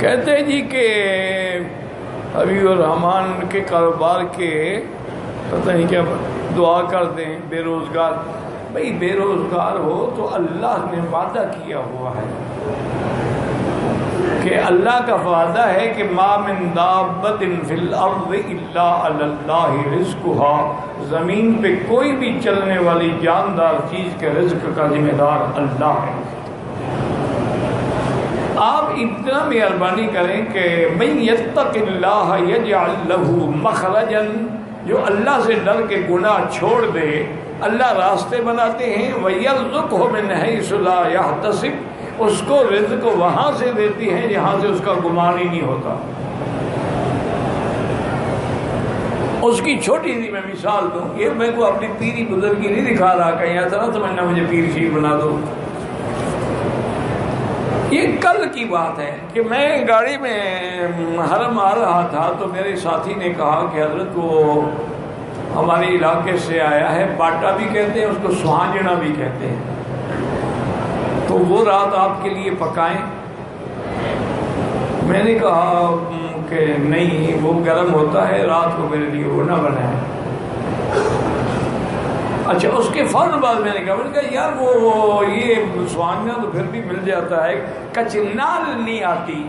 کہتے ہیں جی کہ حبیب الرحمان کے کاروبار کے پتہ نہیں کیا دعا کر دیں بے روزگار. بھئی بے روزگار ہو تو اللہ نے وعدہ کیا ہوا ہے کہ اللہ کا وعدہ ہے کہ ما من دابۃ فی الارض الا علی اللہ رزقها. زمین پہ کوئی بھی چلنے والی جاندار چیز کے رزق کا ذمہ دار اللہ ہے. آپ اتنا مہربانی کریں کہ من یتق اللہ یجعل لہ مخرجا. جو اللہ سے ڈر کے گناہ چھوڑ دے اللہ راستے بناتے ہیں. وَيَرْزُقْهُ مِنْ حَيْثُ لَا يَحْتَسِبُ. اس کو رزق وہاں سے دیتی ہیں جہاں سے اس کا گمان ہی نہیں ہوتا. اس کی چھوٹی سی میں مثال دوں. یہ میں کو اپنی پیری بزرگی نہیں دکھا رہا کہیں ایسا نہ سمجھنا مجھے پیر شیر بنا دو. یہ کل کی بات ہے کہ میں گاڑی میں حرم آ رہا تھا تو میرے ساتھی نے کہا کہ حضرت وہ ہمارے علاقے سے آیا ہے, باٹا بھی کہتے ہیں اس کو, سہانجنا بھی کہتے ہیں, تو وہ رات آپ کے لیے پکائیں. میں نے کہا کہ نہیں وہ گرم ہوتا ہے, رات کو میرے لیے وہ نہ بنائیں. اچھا اس کے فوراً بعد میں نے کہا یار وہ یہ سوانگنا تو پھر بھی مل جاتا ہے, کچنال نہیں آتی.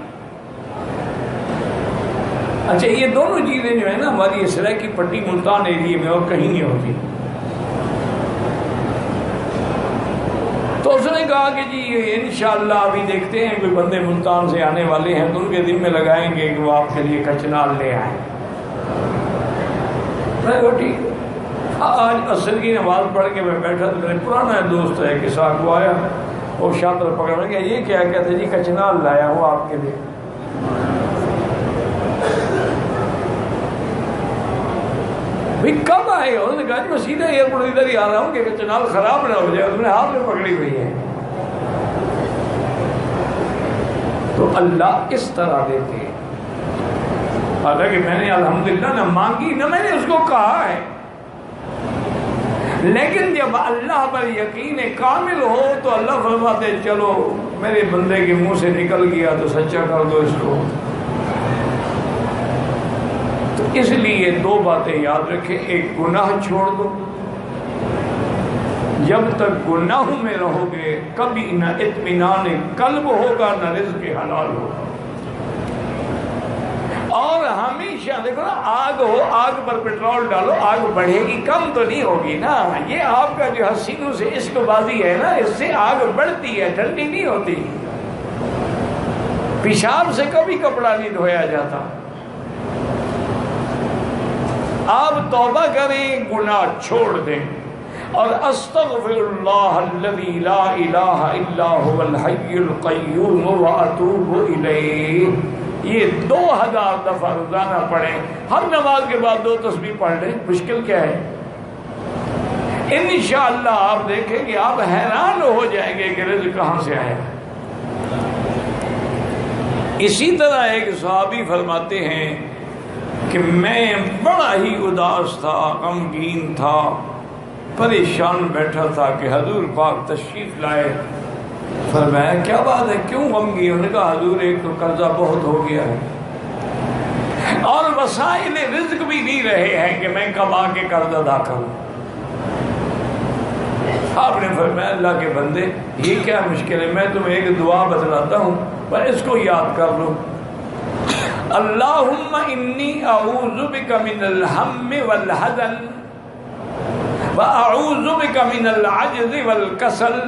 اچھا یہ دونوں چیزیں جو ہے نا ہماری اسرائیل کی پٹی ملتان ایریے میں اور کہیں نہیں ہوتی. تو اس نے کہا کہ جی انشاءاللہ ابھی دیکھتے ہیں کوئی بندے ملتان سے آنے والے ہیں تو ان کے دن میں لگائیں گے کہ وہ آپ کے لیے کچنال لے آئیں. میں کہا ٹھیک. آج عصر کی نماز پڑھ کے میں بیٹھا تو میرے پرانا دوست ہے کہ ساتھ وہ آیا اور شاطر پکڑ گیا. یہ کیا کہتے جی کچنال لایا ہوں آپ کے لیے. بھئی کب آئے ہو؟ انہوں نے کہا جی میں سیدھا ایئرپورٹ ادھر ہی آ رہا ہوں کہ کچنال خراب نہ ہو جائے. تم نے ہاتھ میں پکڑی ہوئی ہے. تو اللہ اس طرح دیتے ہیں. حالانکہ میں نے الحمدللہ نہ مانگی نہ میں نے اس کو کہا ہے, لیکن جب اللہ پر یقین کامل ہو تو اللہ فرماتے چلو میرے بندے کے منہ سے نکل گیا تو سچا کر دو اس کو. تو اس لیے دو باتیں یاد رکھیں. ایک گناہ چھوڑ دو. جب تک گناہوں میں رہو گے کبھی نہ اطمینان قلب ہوگا نہ رزق حلال ہوگا. اور ہمیشہ دیکھو نا آگ ہو, آگ پر پیٹرول ڈالو, آگ بڑھے گی, کم تو نہیں ہوگی نا. یہ آپ کا جو حسینوں سے عشق بازی ہے نا اس سے آگ بڑھتی ہے, ٹھنڈی نہیں ہوتی. پیشاب سے کبھی کپڑا نہیں دھویا جاتا. آپ توبہ کریں, گناہ چھوڑ دیں اور استغفر اللہ الذی لا الہ الا هو الحی القیوم واتوب الیہ. یہ 2000 دفعہ روزانہ پڑھیں. ہر نماز کے بعد 2 تسبیح پڑھ لیں. مشکل کیا ہے؟ انشاءاللہ آپ دیکھیں کہ آپ حیران ہو جائیں گے کہ رزق کہاں سے آیا. اسی طرح ایک صحابی فرماتے ہیں کہ میں بڑا ہی اداس تھا, غمگین تھا, پریشان بیٹھا تھا کہ حضور پاک تشریف لائے. فرمایا کیا بات ہے, کیوں غمگین؟ انہوں نے کہا حضور ایک تو قرضہ بہت ہو گیا ہے اور وسائل رزق بھی نہیں رہے ہیں کہ میں کب آ کے قرض ادا کروں. آپ نے فرمایا اللہ کے بندے یہ کیا مشکل ہے, میں تمہیں ایک دعا بتلاتا ہوں پر اس کو یاد کر لو. اللہم انی اعوذ بک من الہم والحزن واعوذ بک من العجز والکسل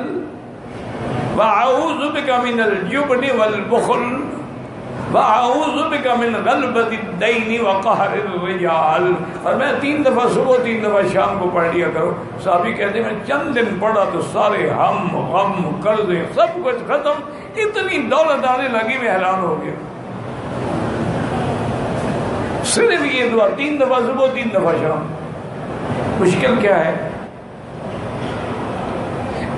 وَأَعُوذُ بِكَ مِنَ الْجُبْنِ وَالْبُخْلِ وَأَعُوذُ بِكَ مِنْ غَلْبَةِ الدَّيْنِ وَقَهْرِ الرِّجَالِ. اور میں 3 دفعہ صبح 3 دفعہ شام کو پڑھ لیا کرو. صحابی کہتے ہیں میں چند دن پڑھا تو سارے ہم غم قرضے سب کچھ ختم, اتنی دولت آنے لگی میں حیران ہو گیا. صرف یہ دعا 3 دفعہ صبح 3 دفعہ شام. مشکل کیا ہے؟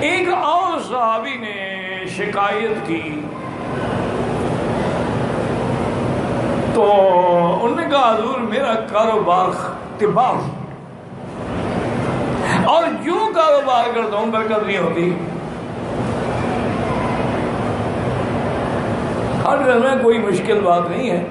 ایک اور صحابی نے شکایت کی تو انہوں نے کہا حضور میرا کاروبار تباہ اور جو کاروبار کرتا ہوں برکت نہیں ہوتی. ہر گھر میں کوئی مشکل بات نہیں ہے.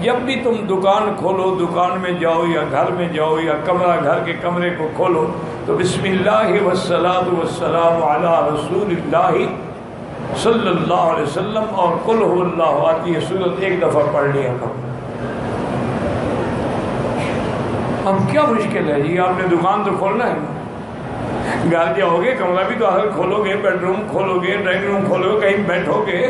جب بھی تم دکان کھولو، دکان میں جاؤ یا گھر میں جاؤ یا کمرہ، گھر کے کمرے کو کھولو تو بسم اللہ والصلاۃ والسلام علی رسول اللہ صلی اللہ علیہ وسلم اور قل هو اللہ احد یہ سورت ایک دفعہ پڑھ لیا کرو. اب کیا مشکل ہے جی؟ آپ نے دکان تو کھولنا ہے نا. گھر جاؤ گے، کمرہ بھی تو آخر کھولو گے، بیڈ روم کھولو گے، ڈرائنگ روم کھولو گے، کہیں بیٹھو گے،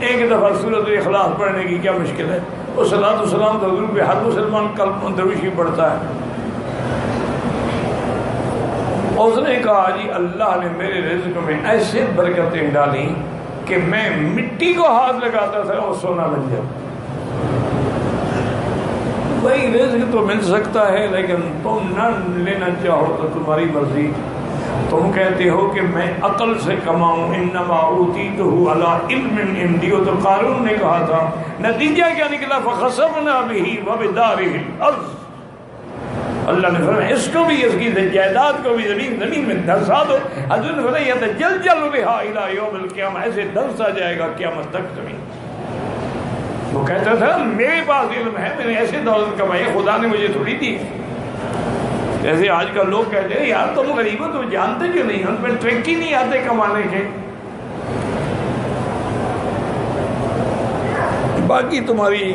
ایک دفعہ سورت اخلاص پڑھنے کی کیا مشکل ہے؟ اور صلاۃ والسلام تو حضور پہ ہر مسلمان قلب درویشی پڑھتا ہے. اس نے کہا جی اللہ نے میرے رزق میں ایسے برکتیں ڈالی کہ میں مٹی کو ہاتھ لگاتا تھا اور سونا بن جاتا. بھائی رزق تو مل سکتا ہے لیکن تم نہ لینا چاہو تو تمہاری مرضی. تم کہتے ہو کہ میں عقل سے کماؤں، انما اوتیتہ علی علم عندی، تو قارون نے کہا تھا. نتیجہ کیا نکلا؟ فخسفنا بہ وبدارہ الارض. اللہ نے فرمایا اس کو بھی، اس کی جائیداد کو بھی زمین میں دھسا دو. حضور نے فرمایا یتجلجل بہا الی یوم القیامہ، ایسے دھسا جائے گا قیامت تک زمین. وہ کہتا تھا میرے پاس علم ہے، میں نے ایسے دولت کمائی، خدا نے مجھے تھوڑی دی. جیسے آج کل لوگ کہتے ہیں یار تم غریب ہو، تم جانتے کیوں نہیں، ان پہ ٹرک ہی نہیں آتے کمانے کے. باقی تمہاری